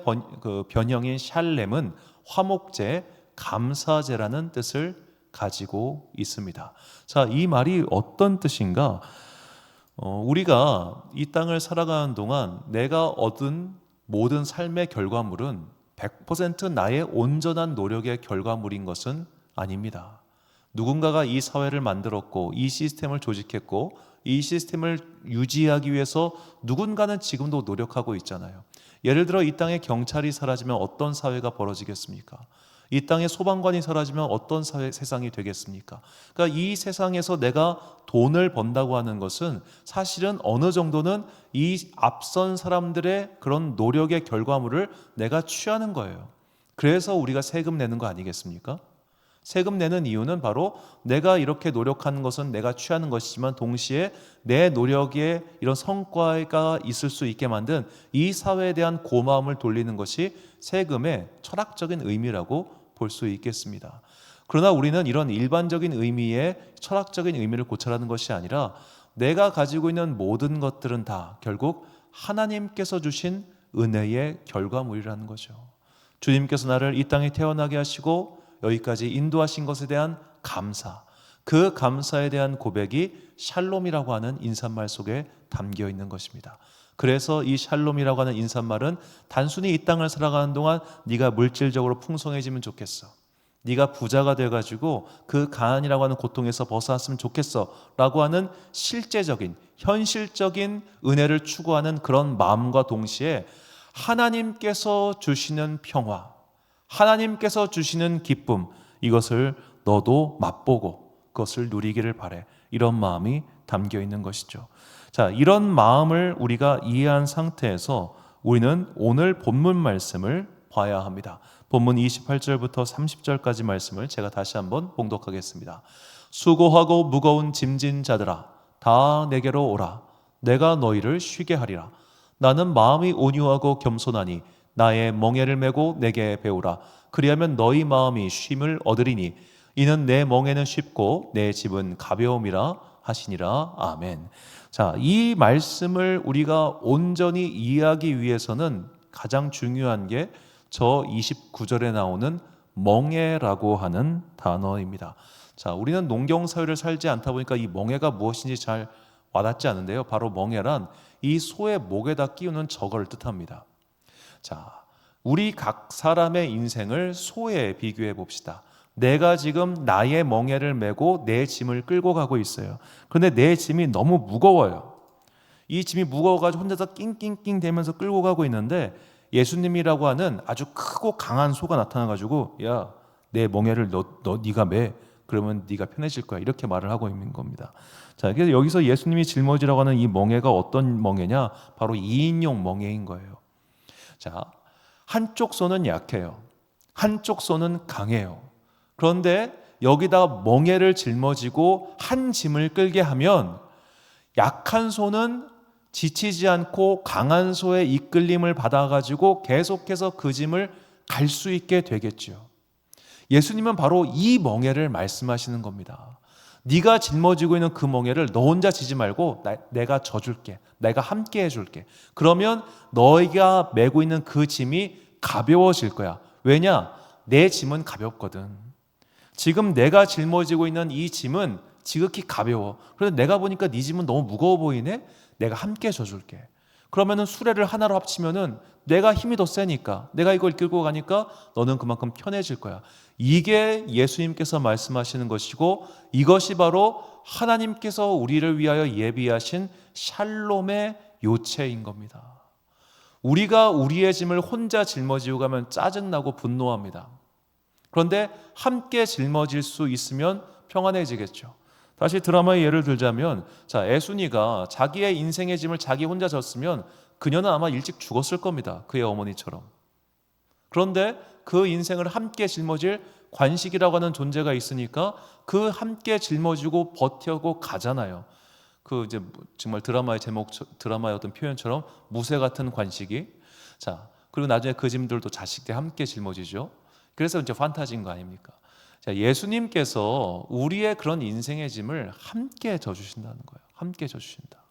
[SPEAKER 1] 변형인 샬렘은 화목제, 감사제라는 뜻을 가지고 있습니다. 자, 이 말이 어떤 뜻인가? 우리가 이 땅을 살아가는 동안 내가 얻은 모든 삶의 결과물은 100% 나의 온전한 노력의 결과물인 것은 아닙니다. 누군가가 이 사회를 만들었고 이 시스템을 조직했고 이 시스템을 유지하기 위해서 누군가는 지금도 노력하고 있잖아요. 예를 들어 이 땅에 경찰이 사라지면 어떤 사회가 벌어지겠습니까? 이 땅에 소방관이 사라지면 어떤 세상이 되겠습니까? 그러니까 이 세상에서 내가 돈을 번다고 하는 것은 사실은 어느 정도는 이 앞선 사람들의 그런 노력의 결과물을 내가 취하는 거예요. 그래서 우리가 세금 내는 거 아니겠습니까? 세금 내는 이유는 바로 내가 이렇게 노력하는 것은 내가 취하는 것이지만 동시에 내 노력에 이런 성과가 있을 수 있게 만든 이 사회에 대한 고마움을 돌리는 것이 세금의 철학적인 의미라고 볼 수 있겠습니다. 그러나 우리는 이런 일반적인 의미의 철학적인 의미를 고찰하는 것이 아니라 내가 가지고 있는 모든 것들은 다 결국 하나님께서 주신 은혜의 결과물이라는 거죠. 주님께서 나를 이 땅에 태어나게 하시고 여기까지 인도하신 것에 대한 감사, 그 감사에 대한 고백이 샬롬이라고 하는 인사말 속에 담겨 있는 것입니다. 그래서 이 샬롬이라고 하는 인사말은 단순히 이 땅을 살아가는 동안 네가 물질적으로 풍성해지면 좋겠어, 네가 부자가 돼가지고 그 가난이라고 하는 고통에서 벗어났으면 좋겠어 라고 하는 실제적인 현실적인 은혜를 추구하는 그런 마음과 동시에 하나님께서 주시는 평화, 하나님께서 주시는 기쁨, 이것을 너도 맛보고 그것을 누리기를 바래, 이런 마음이 담겨 있는 것이죠. 자, 이런 마음을 우리가 이해한 상태에서 우리는 오늘 본문 말씀을 봐야 합니다. 본문 28절부터 30절까지 말씀을 제가 다시 한번 봉독하겠습니다. 수고하고 무거운 짐진 자들아, 다 내게로 오라. 내가 너희를 쉬게 하리라. 나는 마음이 온유하고 겸손하니 나의 멍에를 메고 내게 배우라. 그리하면 너희 마음이 쉼을 얻으리니 이는 내 멍에는 쉽고 내 짐은 가벼움이라 하시니라. 아멘. 자, 이 말씀을 우리가 온전히 이해하기 위해서는 가장 중요한 게 저 29절에 나오는 멍에라고 하는 단어입니다. 자, 우리는 농경 사회를 살지 않다 보니까 이 멍에가 무엇인지 잘 와닿지 않은데요. 바로 멍에란 이 소의 목에다 끼우는 저거를 뜻합니다. 자, 우리 각 사람의 인생을 소에 비교해 봅시다. 내가 지금 나의 멍에를 메고 내 짐을 끌고 가고 있어요. 그런데 내 짐이 너무 무거워요. 이 짐이 무거워가지고 혼자서 낑낑낑 대면서 끌고 가고 있는데 예수님이라고 하는 아주 크고 강한 소가 나타나가지고 야, 내 멍에를 네가 매. 그러면 네가 편해질 거야. 이렇게 말을 하고 있는 겁니다. 자, 그래서 여기서 예수님이 짊어지라고 하는 이 멍에가 어떤 멍에냐? 바로 2인용 멍에인 거예요. 자, 한쪽 손은 약해요. 한쪽 손은 강해요. 그런데 여기다 멍에를 짊어지고 한 짐을 끌게 하면 약한 손은 지치지 않고 강한 소의 이끌림을 받아가지고 계속해서 그 짐을 갈 수 있게 되겠죠. 예수님은 바로 이 멍에를 말씀하시는 겁니다. 네가 짊어지고 있는 그 멍에를 너 혼자 지지 말고 내가 져줄게. 내가 함께 해줄게. 그러면 너희가 메고 있는 그 짐이 가벼워질 거야. 왜냐? 내 짐은 가볍거든. 지금 내가 짊어지고 있는 이 짐은 지극히 가벼워. 그런데 내가 보니까 네 짐은 너무 무거워 보이네? 내가 함께 져줄게. 그러면은 수레를 하나로 합치면은 내가 힘이 더 세니까, 내가 이걸 끌고 가니까 너는 그만큼 편해질 거야. 이게 예수님께서 말씀하시는 것이고, 이것이 바로 하나님께서 우리를 위하여 예비하신 샬롬의 요체인 겁니다. 우리가 우리의 짐을 혼자 짊어지고 가면 짜증나고 분노합니다. 그런데 함께 짊어질 수 있으면 평안해지겠죠. 다시 드라마의 예를 들자면, 자, 애순이가 자기의 인생의 짐을 자기 혼자 졌으면 그녀는 아마 일찍 죽었을 겁니다. 그의 어머니처럼. 그런데 그 인생을 함께 짊어질 관식이라고 하는 존재가 있으니까 그 함께 짊어지고 버텨고 가잖아요. 그 이제 정말 드라마의 제목, 드라마의 어떤 표현처럼 무쇠 같은 관식이. 자, 그리고 나중에 그 짐들도 자식들 함께 짊어지죠. 그래서 이제 판타지인 거 아닙니까? 자, 예수님께서 우리의 그런 인생의 짐을 함께 져주신다는 거예요. 함께 져주신다.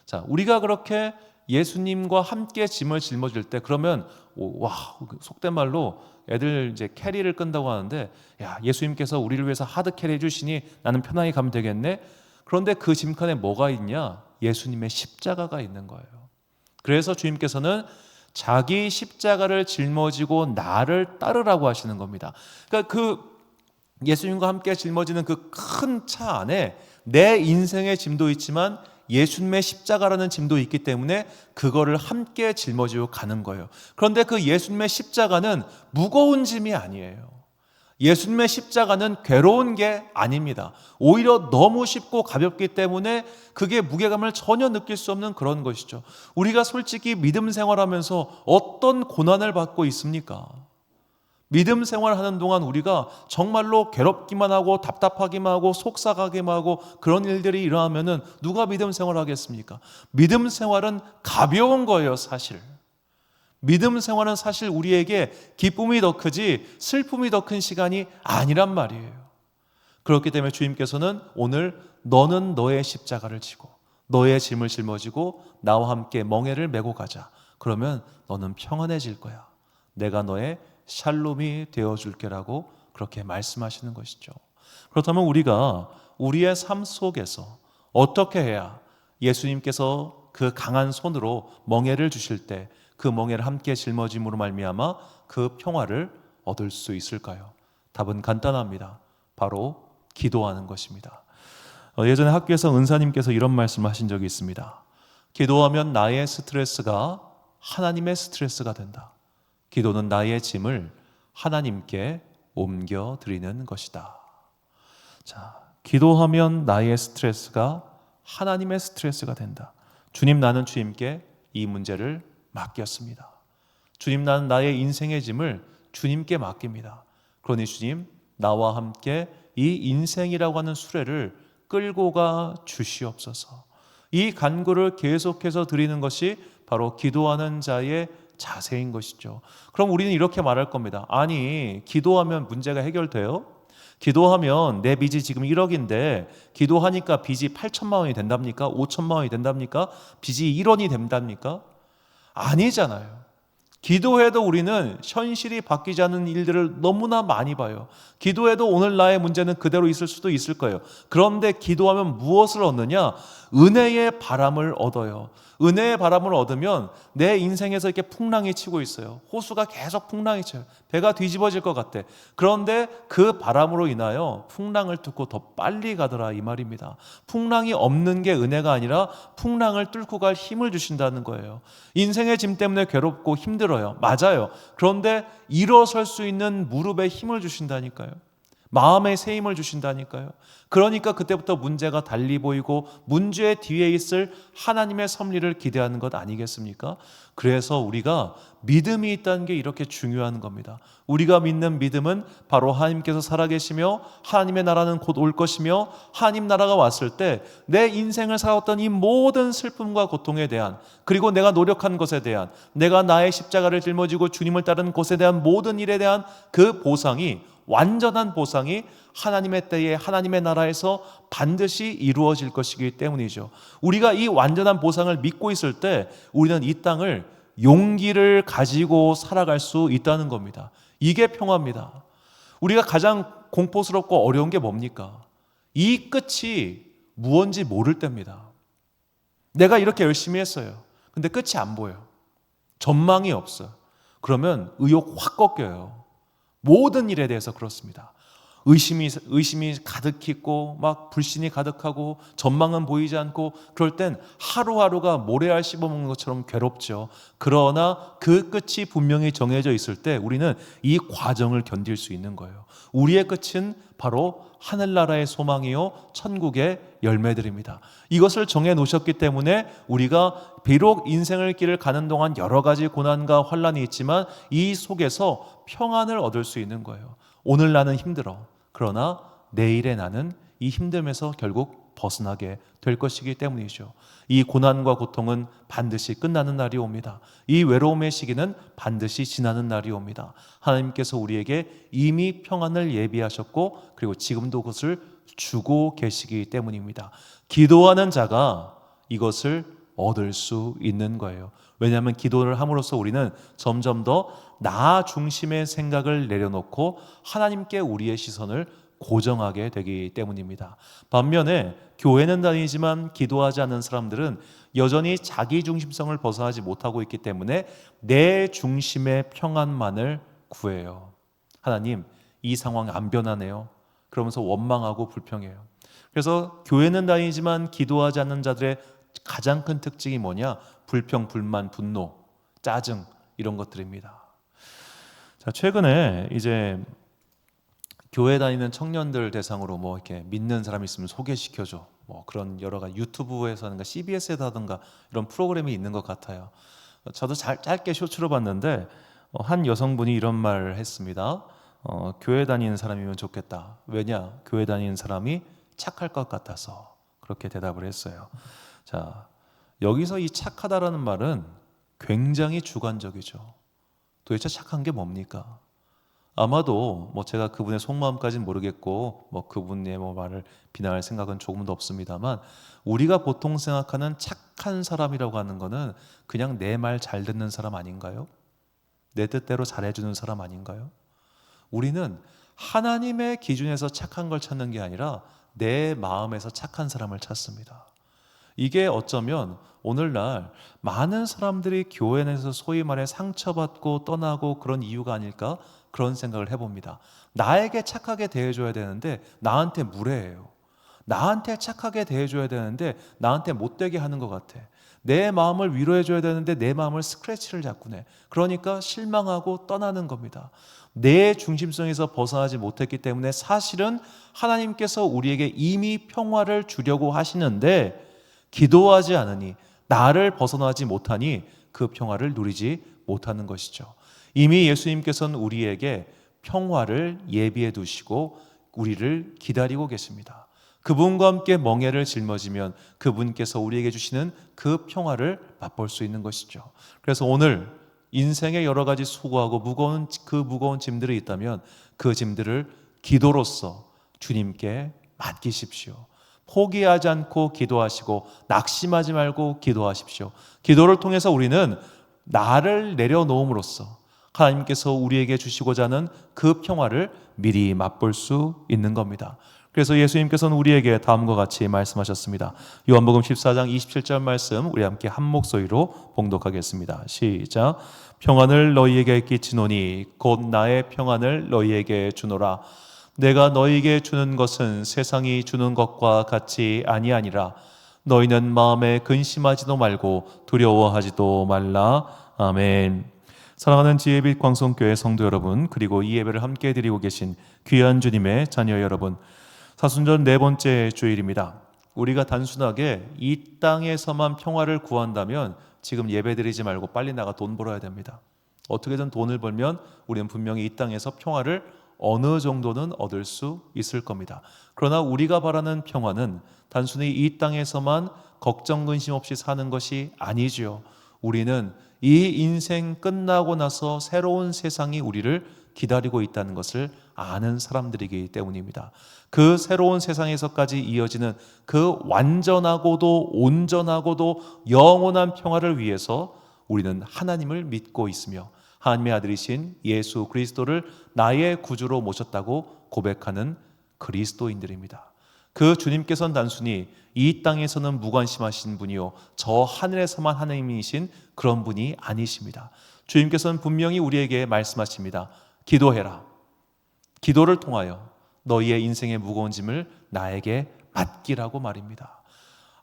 [SPEAKER 1] 자, 우리가 그렇게 예수님과 함께 짐을 짊어질 때, 그러면 와, 속된 말로 애들 이제 캐리를 끈다고 하는데, 야, 예수님께서 우리를 위해서 하드 캐리 해주시니 나는 편하게 가면 되겠네. 그런데 그 짐칸에 뭐가 있냐? 예수님의 십자가가 있는 거예요. 그래서 주님께서는 자기 십자가를 짊어지고 나를 따르라고 하시는 겁니다. 그러니까 그 예수님과 함께 짊어지는 그 큰 차 안에 내 인생의 짐도 있지만 예수님의 십자가라는 짐도 있기 때문에 그거를 함께 짊어지고 가는 거예요. 그런데 그 예수님의 십자가는 무거운 짐이 아니에요. 예수님의 십자가는 괴로운 게 아닙니다. 오히려 너무 쉽고 가볍기 때문에 그게 무게감을 전혀 느낄 수 없는 그런 것이죠. 우리가 솔직히 믿음 생활하면서 어떤 고난을 받고 있습니까? 믿음 생활하는 동안 우리가 정말로 괴롭기만 하고 답답하기만 하고 속삭하기만 하고 그런 일들이 일어나면은 누가 믿음 생활하겠습니까? 믿음 생활은 가벼운 거예요, 사실. 믿음 생활은 사실 우리에게 기쁨이 더 크지 슬픔이 더 큰 시간이 아니란 말이에요. 그렇기 때문에 주님께서는 오늘 너는 너의 십자가를 지고 너의 짐을 짊어지고 나와 함께 멍에를 메고 가자. 그러면 너는 평안해질 거야. 내가 너의 샬롬이 되어줄게라고 그렇게 말씀하시는 것이죠. 그렇다면 우리가 우리의 삶 속에서 어떻게 해야 예수님께서 그 강한 손으로 멍에를 주실 때 그 멍에를 함께 짊어짐으로 말미암아 그 평화를 얻을 수 있을까요? 답은 간단합니다. 바로 기도하는 것입니다. 예전에 학교에서 은사님께서 이런 말씀을 하신 적이 있습니다. 기도하면 나의 스트레스가 하나님의 스트레스가 된다. 기도는 나의 짐을 하나님께 옮겨 드리는 것이다. 자, 기도하면 나의 스트레스가 하나님의 스트레스가 된다. 주님, 나는 주님께 이 문제를 맡겼습니다. 주님, 나는 나의 인생의 짐을 주님께 맡깁니다. 그러니 주님, 나와 함께 이 인생이라고 하는 수레를 끌고 가 주시옵소서. 이 간구를 계속해서 드리는 것이 바로 기도하는 자의 자세인 것이죠. 그럼 우리는 이렇게 말할 겁니다. 아니, 기도하면 문제가 해결돼요? 기도하면 내 빚이 지금 1억인데 기도하니까 빚이 8천만 원이 된답니까? 5천만 원이 된답니까? 빚이 1원이 된답니까? 아니잖아요. 기도해도 우리는 현실이 바뀌지 않는 일들을 너무나 많이 봐요. 기도해도 오늘 나의 문제는 그대로 있을 수도 있을 거예요. 그런데 기도하면 무엇을 얻느냐? 은혜의 바람을 얻어요. 은혜의 바람을 얻으면 내 인생에서 이렇게 풍랑이 치고 있어요. 호수가 계속 풍랑이 쳐요. 배가 뒤집어질 것 같아. 그런데 그 바람으로 인하여 풍랑을 뚫고 더 빨리 가더라 이 말입니다. 풍랑이 없는 게 은혜가 아니라 풍랑을 뚫고 갈 힘을 주신다는 거예요. 인생의 짐 때문에 괴롭고 힘들어요. 맞아요. 그런데 일어설 수 있는 무릎에 힘을 주신다니까요. 마음의 새 힘을 주신다니까요. 그러니까 그때부터 문제가 달리 보이고 문제 뒤에 있을 하나님의 섭리를 기대하는 것 아니겠습니까? 그래서 우리가 믿음이 있다는 게 이렇게 중요한 겁니다. 우리가 믿는 믿음은 바로 하나님께서 살아계시며 하나님의 나라는 곧 올 것이며 하나님 나라가 왔을 때 내 인생을 살았던 이 모든 슬픔과 고통에 대한, 그리고 내가 노력한 것에 대한, 내가 나의 십자가를 짊어지고 주님을 따르는 것에 대한 모든 일에 대한 그 보상이, 완전한 보상이 하나님의 때에 하나님의 나라에서 반드시 이루어질 것이기 때문이죠. 우리가 이 완전한 보상을 믿고 있을 때 우리는 이 땅을 용기를 가지고 살아갈 수 있다는 겁니다. 이게 평화입니다. 우리가 가장 공포스럽고 어려운 게 뭡니까? 이 끝이 무언지 모를 때입니다. 내가 이렇게 열심히 했어요. 근데 끝이 안 보여요. 전망이 없어요. 그러면 의욕 확 꺾여요. 모든 일에 대해서 그렇습니다. 의심이 가득 있고 막 불신이 가득하고 전망은 보이지 않고, 그럴 땐 하루하루가 모래알 씹어먹는 것처럼 괴롭죠. 그러나 그 끝이 분명히 정해져 있을 때 우리는 이 과정을 견딜 수 있는 거예요. 우리의 끝은 바로 하늘나라의 소망이요 천국의 열매들입니다. 이것을 정해 놓으셨기 때문에 우리가 비록 인생의 길을 가는 동안 여러 가지 고난과 환난이 있지만 이 속에서 평안을 얻을 수 있는 거예요. 오늘 나는 힘들어. 그러나 내일의 나는 이 힘듦에서 결국 벗어나게 될 것이기 때문이죠. 이 고난과 고통은 반드시 끝나는 날이 옵니다. 이 외로움의 시기는 반드시 지나는 날이 옵니다. 하나님께서 우리에게 이미 평안을 예비하셨고 그리고 지금도 그것을 주고 계시기 때문입니다. 기도하는 자가 이것을 얻을 수 있는 거예요. 왜냐하면 기도를 함으로써 우리는 점점 더 나 중심의 생각을 내려놓고 하나님께 우리의 시선을 고정하게 되기 때문입니다. 반면에 교회는 다니지만 기도하지 않는 사람들은 여전히 자기 중심성을 벗어나지 못하고 있기 때문에 내 중심의 평안만을 구해요. 하나님, 이 상황이 안 변하네요. 그러면서 원망하고 불평해요. 그래서 교회는 다니지만 기도하지 않는 자들의 가장 큰 특징이 뭐냐? 불평, 불만, 분노, 짜증, 이런 것들입니다. 자, 최근에 이제 교회 다니는 청년들 대상으로 뭐 이렇게 믿는 사람 있으면 소개시켜줘, 뭐 그런 여러 가지 유튜브에서 하든가 CBS에서 하든가 이런 프로그램이 있는 것 같아요. 저도 짧게 쇼츠로 봤는데 한 여성분이 이런 말을 했습니다. 교회 다니는 사람이면 좋겠다. 왜냐? 교회 다니는 사람이 착할 것 같아서. 그렇게 대답을 했어요. 자, 여기서 이 착하다라는 말은 굉장히 주관적이죠. 도대체 착한 게 뭡니까? 아마도 제가 그분의 속마음까지는 모르겠고 그분의 말을 비난할 생각은 조금도 없습니다만, 우리가 보통 생각하는 착한 사람이라고 하는 거는 그냥 내 말 잘 듣는 사람 아닌가요? 내 뜻대로 잘해주는 사람 아닌가요? 우리는 하나님의 기준에서 착한 걸 찾는 게 아니라 내 마음에서 착한 사람을 찾습니다. 이게 어쩌면 오늘날 많은 사람들이 교회 내에서 소위 말해 상처받고 떠나고 그런 이유가 아닐까, 그런 생각을 해봅니다. 나에게 착하게 대해줘야 되는데 나한테 무례해요. 나한테 착하게 대해줘야 되는데 나한테 못되게 하는 것 같아. 내 마음을 위로해줘야 되는데 내 마음을 스크래치를 자꾸 내. 그러니까 실망하고 떠나는 겁니다. 내 중심성에서 벗어나지 못했기 때문에 사실은 하나님께서 우리에게 이미 평화를 주려고 하시는데 기도하지 않으니, 나를 벗어나지 못하니 그 평화를 누리지 못하는 것이죠. 이미 예수님께서는 우리에게 평화를 예비해 두시고 우리를 기다리고 계십니다. 그분과 함께 멍에를 짊어지면 그분께서 우리에게 주시는 그 평화를 맛볼 수 있는 것이죠. 그래서 오늘 인생의 여러 가지 수고하고 무거운 짐들이 있다면 그 짐들을 기도로서 주님께 맡기십시오. 포기하지 않고 기도하시고 낙심하지 말고 기도하십시오. 기도를 통해서 우리는 나를 내려놓음으로써 하나님께서 우리에게 주시고자 하는 그 평화를 미리 맛볼 수 있는 겁니다. 그래서 예수님께서는 우리에게 다음과 같이 말씀하셨습니다. 요한복음 14장 27절 말씀 우리 함께 한 목소리로 봉독하겠습니다. 시작. 평안을 너희에게 끼치노니 곧 나의 평안을 너희에게 주노라. 내가 너희에게 주는 것은 세상이 주는 것과 같이 아니하니라. 너희는 마음에 근심하지도 말고 두려워하지도 말라. 아멘. 사랑하는 지혜빛 광성교회 성도 여러분, 그리고 이 예배를 함께 드리고 계신 귀한 주님의 자녀 여러분, 사순절 네 번째 주일입니다. 우리가 단순하게 이 땅에서만 평화를 구한다면 지금 예배 드리지 말고 빨리 나가 돈 벌어야 됩니다. 어떻게든 돈을 벌면 우리는 분명히 이 땅에서 평화를 어느 정도는 얻을 수 있을 겁니다. 그러나 우리가 바라는 평화는 단순히 이 땅에서만 걱정 근심 없이 사는 것이 아니지요. 우리는 이 인생 끝나고 나서 새로운 세상이 우리를 기다리고 있다는 것을 아는 사람들이기 때문입니다. 그 새로운 세상에서까지 이어지는 그 완전하고도 온전하고도 영원한 평화를 위해서 우리는 하나님을 믿고 있으며 하나님의 아들이신 예수 그리스도를 나의 구주로 모셨다고 고백하는 그리스도인들입니다. 그 주님께서는 단순히 이 땅에서는 무관심하신 분이요 저 하늘에서만 하나님이신 그런 분이 아니십니다. 주님께서는 분명히 우리에게 말씀하십니다. 기도해라. 기도를 통하여 너희의 인생의 무거운 짐을 나에게 맡기라고 말입니다.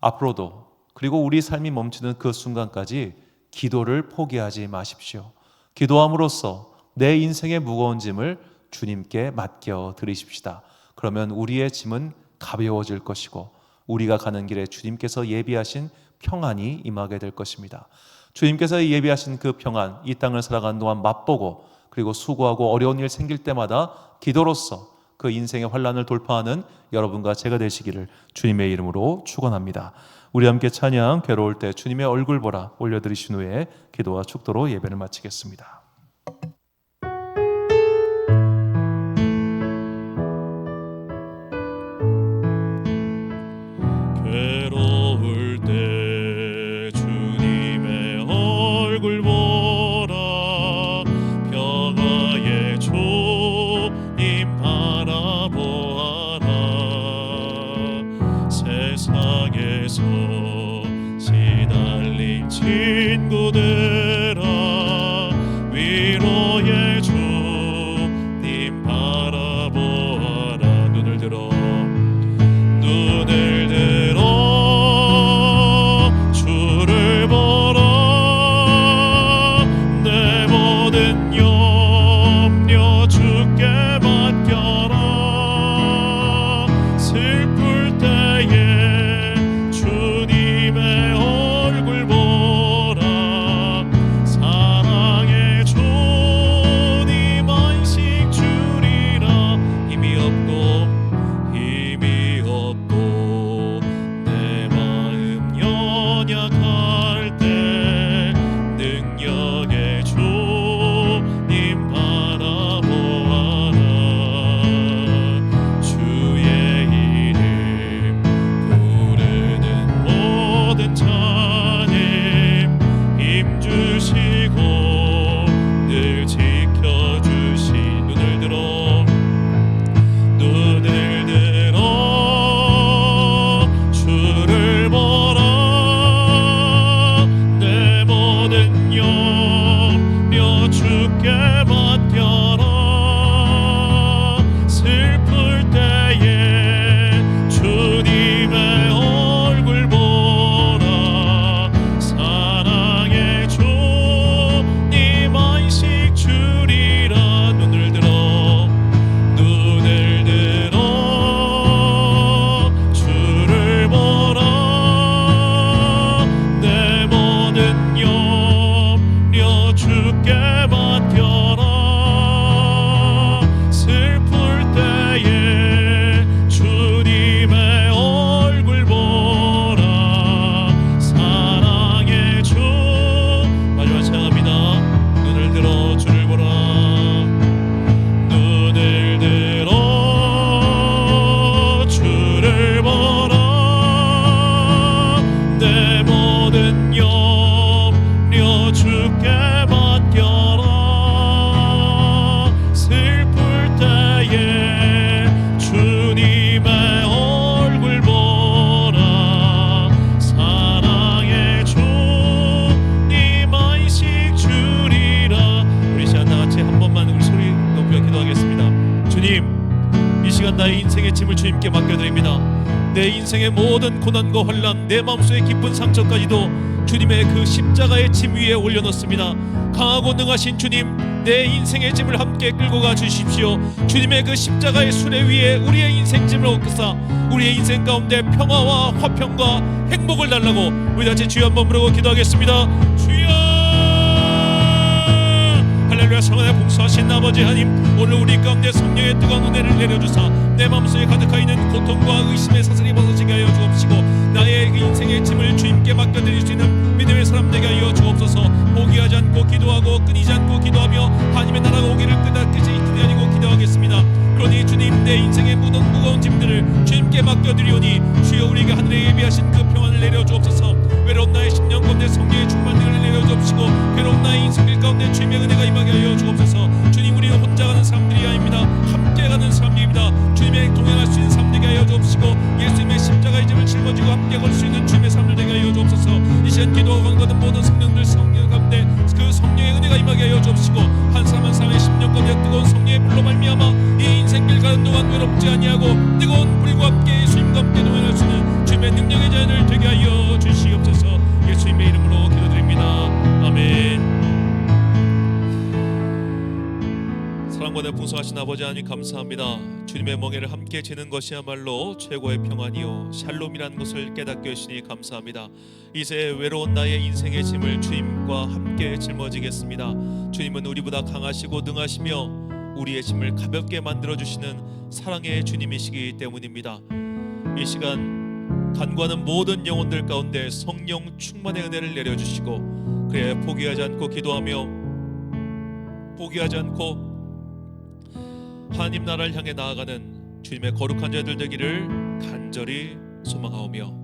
[SPEAKER 1] 앞으로도, 그리고 우리 삶이 멈추는 그 순간까지 기도를 포기하지 마십시오. 기도함으로써 내 인생의 무거운 짐을 주님께 맡겨 드리십시다. 그러면 우리의 짐은 가벼워질 것이고 우리가 가는 길에 주님께서 예비하신 평안이 임하게 될 것입니다. 주님께서 예비하신 그 평안, 이 땅을 살아가는 동안 맛보고, 그리고 수고하고 어려운 일 생길 때마다 기도로서 그 인생의 환난을 돌파하는 여러분과 제가 되시기를 주님의 이름으로 축원합니다. 우리 함께 찬양 괴로울 때 주님의 얼굴 보라 올려드리신 후에 기도와 축도로 예배를 마치겠습니다.
[SPEAKER 2] 괴로울 때 주님의 얼굴 보라 평화의 주님 바라보아라. 세상에서 시달린 친구들아 위로의 주님 바라보아라. 눈을 들어 주를 보라. 내 모든 염려 주께 맡겨라. 슬플 때에 주님의 얼굴 보라. 내 인생의 모든 고난과 환난, 내 마음속의 깊은 상처까지도 주님의 그 십자가의 짐 위에 올려놓습니다. 강하고 능하신 주님, 내 인생의 짐을 함께 끌고 가 주십시오. 주님의 그 십자가의 수레 위에 우리의 인생 짐을 얹으사 우리의 인생 가운데 평화와 화평과 행복을 달라고 우리 같이 주여 한번 부르고 기도하겠습니다. 주여, 할렐루야. 성안에 봉사하신 아버지 하나님, 오늘 우리 가운데 성령의 뜨거운 은혜를 내려주사 내 마음속에 가득하 있는 고통과 의심의 사슬이 벗어지게 하여 주옵시고, 나의 그 인생의 짐을 주님께 맡겨드릴 수 있는 믿음의 사람 되게 하여 주옵소서. 포기하지 않고 기도하고 끊이지 않고 기도하며 하나님의 나라가 오기를 끝까지 기다리고 기도하겠습니다. 그러니 주님, 내 인생의 무거운 짐들을 주님께 맡겨드리오니 주여, 우리가 하늘에 예비하신 그 평안을 내려주옵소서. 외로운 나의 심령 가운데 성령의 충만을 내려주옵시고, 괴로운 나의 인생길 가운데 주님의 은혜가 임하게 하여 주옵소서. 주님, 우리는 혼자 가는 사람들이 아닙니다. 함께 가는 사람들입니다. 주님의 동행할 수 있는 사람 되게 하여 주옵시고, 예수님의 십자가의 짐을 짊어지고 함께 걸 수 있는 주님의 삶을 되게 하여 주옵소서. 이 시간 기도하고 간거든 모든 성령들 성령 가운데 그 성령의 은혜가 임하게 하여 주옵시고, 한 사람 한 사람의 심령 가운데 뜨거운 성령의 불로 말미암아 이 인생길 가는 동안 외롭지 아니하고 뜨거운 불과 함께 예수님과 함께 동행할 수 있는 주님의 능력의 자녀를 되게 하여 주시옵소서. 예수님의 이름으로 기도드립니다. 아멘. 사랑과 풍성하신 아버지 하나님, 감사합니다. 주님의 멍에를 함께 지는 것이야말로 최고의 평안이요 샬롬이라는 것을 깨닫게 하시니 감사합니다. 이제 외로운 나의 인생의 짐을 주님과 함께 짊어지겠습니다. 주님은 우리보다 강하시고 능하시며 우리의 짐을 가볍게 만들어주시는 사랑의 주님이시기 때문입니다. 이 시간 간구하는 모든 영혼들 가운데 성령 충만의 은혜를 내려주시고, 그래야 포기하지 않고 기도하며 포기하지 않고 하나님 나라를 향해 나아가는 주님의 거룩한 자들 되기를 간절히 소망하오며,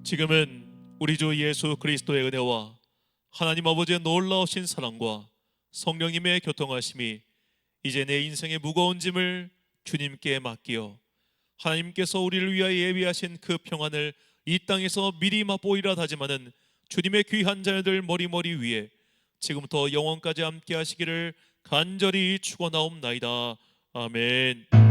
[SPEAKER 2] 지금은 우리 주 예수 그리스도의 은혜와 하나님 아버지의 놀라우신 사랑과 성령님의 교통하심이 이제 내 인생의 무거운 짐을 주님께 맡기어 하나님께서 우리를 위하여 예비하신 그 평안을 이 땅에서 미리 맛보이라 하지만은 주님의 귀한 자녀들 머리머리 위에 지금부터 영원까지 함께 하시기를 간절히 축원하옵나이다. 아멘.